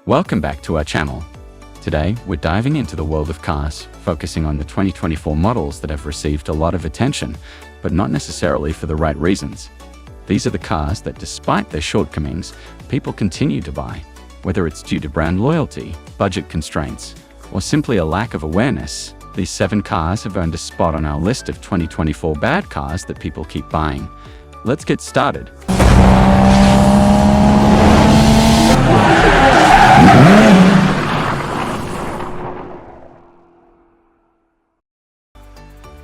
Welcome back to our channel. Today, we're diving into the world of cars, focusing on the 2024 models that have received a lot of attention, but not necessarily for the right reasons. These are the cars that, despite their shortcomings, people continue to buy, whether it's due to brand loyalty, budget constraints, or simply a lack of awareness. These 7 cars have earned a spot on our list of 2024 bad cars that people keep buying. Let's get started.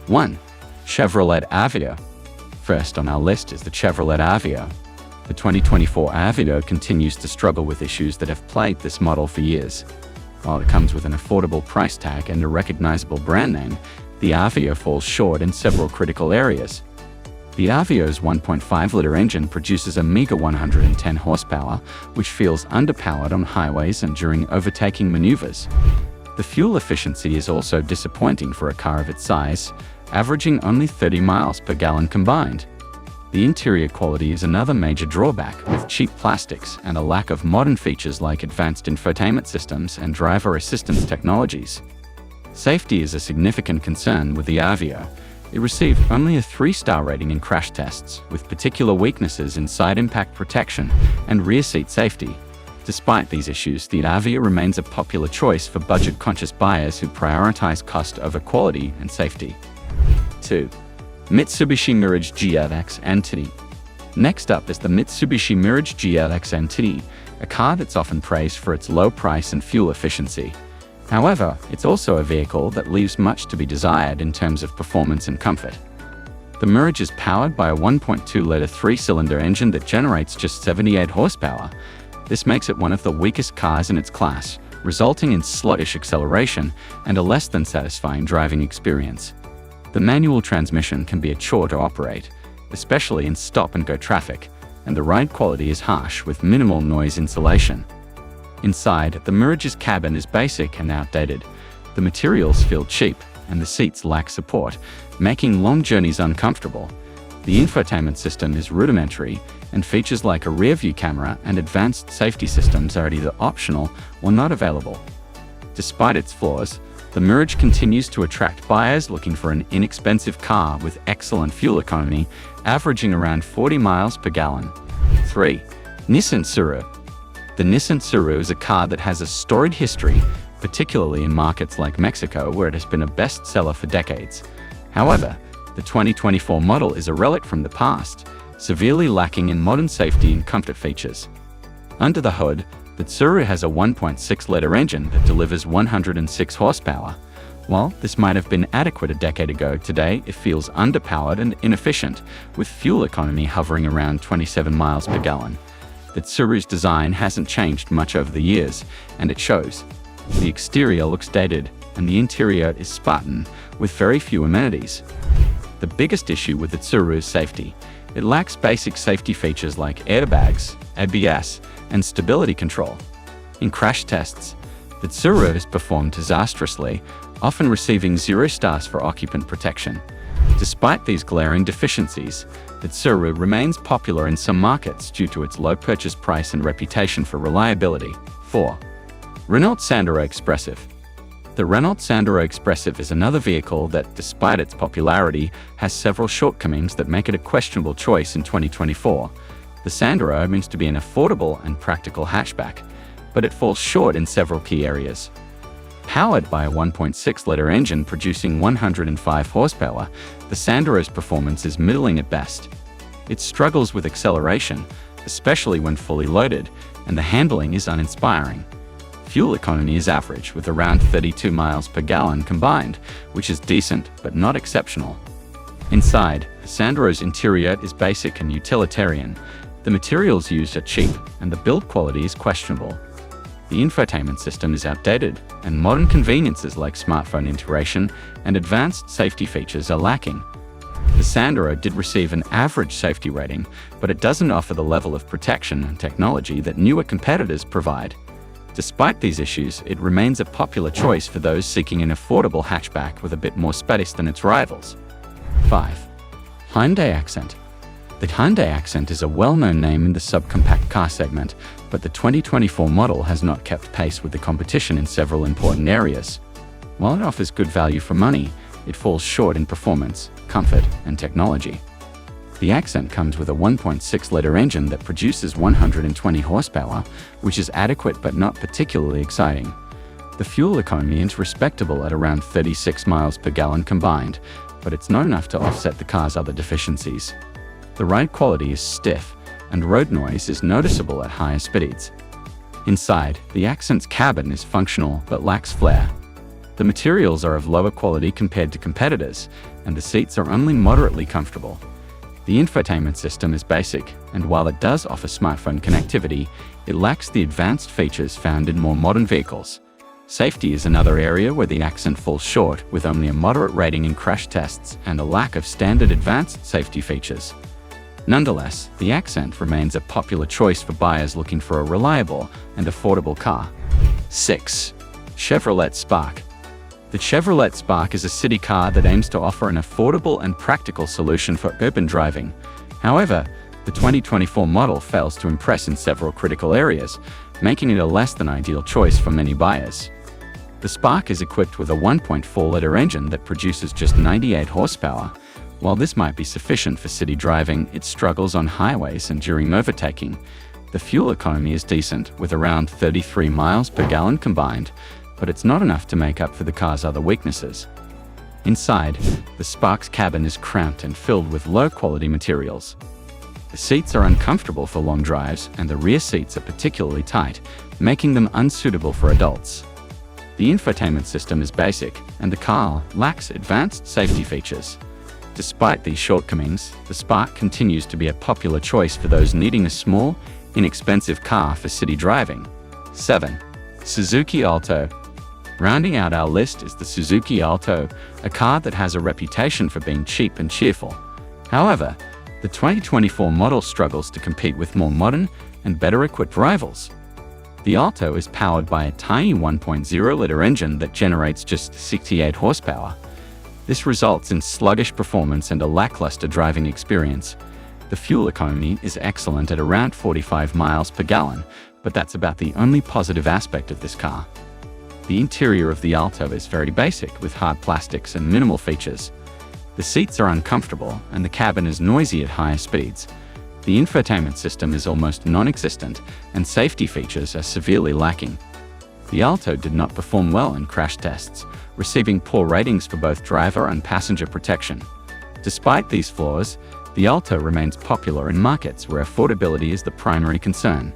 1. Chevrolet Avia. First on our list is the Chevrolet Avia. The 2024 Avia continues to struggle with issues that have plagued this model for years. While it comes with an affordable price tag and a recognizable brand name, the Avia falls short in several critical areas. The Avia's 1.5-liter engine produces a meager 110 horsepower, which feels underpowered on highways and during overtaking maneuvers. The fuel efficiency is also disappointing for a car of its size, averaging only 30 miles per gallon combined. The interior quality is another major drawback, with cheap plastics and a lack of modern features like advanced infotainment systems and driver assistance technologies. Safety is a significant concern with the Avia. It received only a 3-star rating in crash tests, with particular weaknesses in side impact protection and rear seat safety. Despite these issues, the Avia remains a popular choice for budget-conscious buyers who prioritize cost over quality and safety. 2. Mitsubishi Mirage GX NT. Next up is the Mitsubishi Mirage GX NT, a car that's often praised for its low price and fuel efficiency. However, it's also a vehicle that leaves much to be desired in terms of performance and comfort. The Mirage is powered by a 1.2-liter 3-cylinder engine that generates just 78 horsepower. This makes it one of the weakest cars in its class, resulting in sluggish acceleration and a less than satisfying driving experience. The manual transmission can be a chore to operate, especially in stop-and-go traffic, and the ride quality is harsh with minimal noise insulation. Inside, the Mirage's cabin is basic and outdated. The materials feel cheap, and the seats lack support, making long journeys uncomfortable. The infotainment system is rudimentary, and features like a rear-view camera and advanced safety systems are either optional or not available. Despite its flaws, the Mirage continues to attract buyers looking for an inexpensive car with excellent fuel economy, averaging around 40 miles per gallon. 3. Nissen Sururu. The Nissen Sururu is a car that has a storied history, particularly in markets like Mexico, where it has been a bestseller for decades. However, the 2024 model is a relic from the past, severely lacking in modern safety and comfort features. Under the hood, the Sururu has a 1.6-liter engine that delivers 106 horsepower. While this might have been adequate a decade ago, today it feels underpowered and inefficient, with fuel economy hovering around 27 miles per gallon. The Suru's design hasn't changed much over the years, and it shows. The exterior looks dated, and the interior is Spartan, with very few amenities. The biggest issue with the Sururu is safety. It lacks basic safety features like airbags, ABS, and stability control. In crash tests, the Sururu has performed disastrously, often receiving 0 stars for occupant protection. Despite these glaring deficiencies, the Sururu remains popular in some markets due to its low purchase price and reputation for reliability. 4. Renault Sandero Expressive. The Renault Sandero Expressive is another vehicle that, despite its popularity, has several shortcomings that make it a questionable choice in 2024. The Sandero aims to be an affordable and practical hatchback, but it falls short in several key areas. Powered by a 1.6-liter engine producing 105 horsepower, the Sandero's performance is middling at best. It struggles with acceleration, especially when fully loaded, and the handling is uninspiring. Fuel economy is average, with around 32 miles per gallon combined, which is decent but not exceptional. Inside, the Sandero's interior is basic and utilitarian. The materials used are cheap, and the build quality is questionable. The infotainment system is outdated, and modern conveniences like smartphone integration and advanced safety features are lacking. The Sandero did receive an average safety rating, but it doesn't offer the level of protection and technology that newer competitors provide. Despite these issues, it remains a popular choice for those seeking an affordable hatchback with a bit more space than its rivals. 5. Hyundai Accent. The Hyundai Accent is a well-known name in the subcompact car segment, but the 2024 model has not kept pace with the competition in several important areas. While it offers good value for money, it falls short in performance, comfort, and technology. The Accent comes with a 1.6-liter engine that produces 120 horsepower, which is adequate but not particularly exciting. The fuel economy is respectable at around 36 miles per gallon combined, but it's not enough to offset the car's other deficiencies. The ride quality is stiff, and road noise is noticeable at higher speeds. Inside, the Accent's cabin is functional but lacks flair. The materials are of lower quality compared to competitors, and the seats are only moderately comfortable. The infotainment system is basic, and while it does offer smartphone connectivity, it lacks the advanced features found in more modern vehicles. Safety is another area where the Accent falls short, with only a moderate rating in crash tests and a lack of standard advanced safety features. Nonetheless, the Accent remains a popular choice for buyers looking for a reliable and affordable car. 6. Chevrolet Spark. The Chevrolet Spark is a city car that aims to offer an affordable and practical solution for urban driving. However, the 2024 model fails to impress in several critical areas, making it a less than ideal choice for many buyers. The Spark is equipped with a 1.4-liter engine that produces just 98 horsepower. While this might be sufficient for city driving, it struggles on highways and during overtaking. The fuel economy is decent, with around 33 miles per gallon combined, but it's not enough to make up for the car's other weaknesses. Inside, the Spark's cabin is cramped and filled with low-quality materials. The seats are uncomfortable for long drives, and the rear seats are particularly tight, making them unsuitable for adults. The infotainment system is basic, and the car lacks advanced safety features. Despite these shortcomings, the Spark continues to be a popular choice for those needing a small, inexpensive car for city driving. 7. Suzuki Auto. Rounding out our list is the Suzuki Auto, a car that has a reputation for being cheap and cheerful. However, the 2024 model struggles to compete with more modern and better-equipped rivals. The Auto is powered by a tiny 1.0-liter engine that generates just 68 horsepower. This results in sluggish performance and a lackluster driving experience. The fuel economy is excellent at around 45 miles per gallon, but that's about the only positive aspect of this car. The interior of the Auto is very basic, with hard plastics and minimal features. The seats are uncomfortable, and the cabin is noisy at higher speeds. The infotainment system is almost non-existent, and safety features are severely lacking. The Auto did not perform well in crash tests, receiving poor ratings for both driver and passenger protection. Despite these flaws, the Auto remains popular in markets where affordability is the primary concern.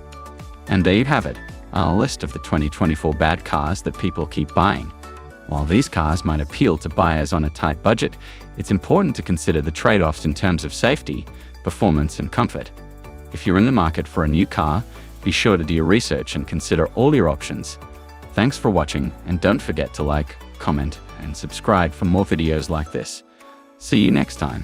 And there you have it, our list of the 2024 bad cars that people keep buying. While these cars might appeal to buyers on a tight budget, it's important to consider the trade-offs in terms of safety, performance, and comfort. If you're in the market for a new car, be sure to do your research and consider all your options. Thanks for watching, and don't forget to like, comment, and subscribe for more videos like this. See you next time.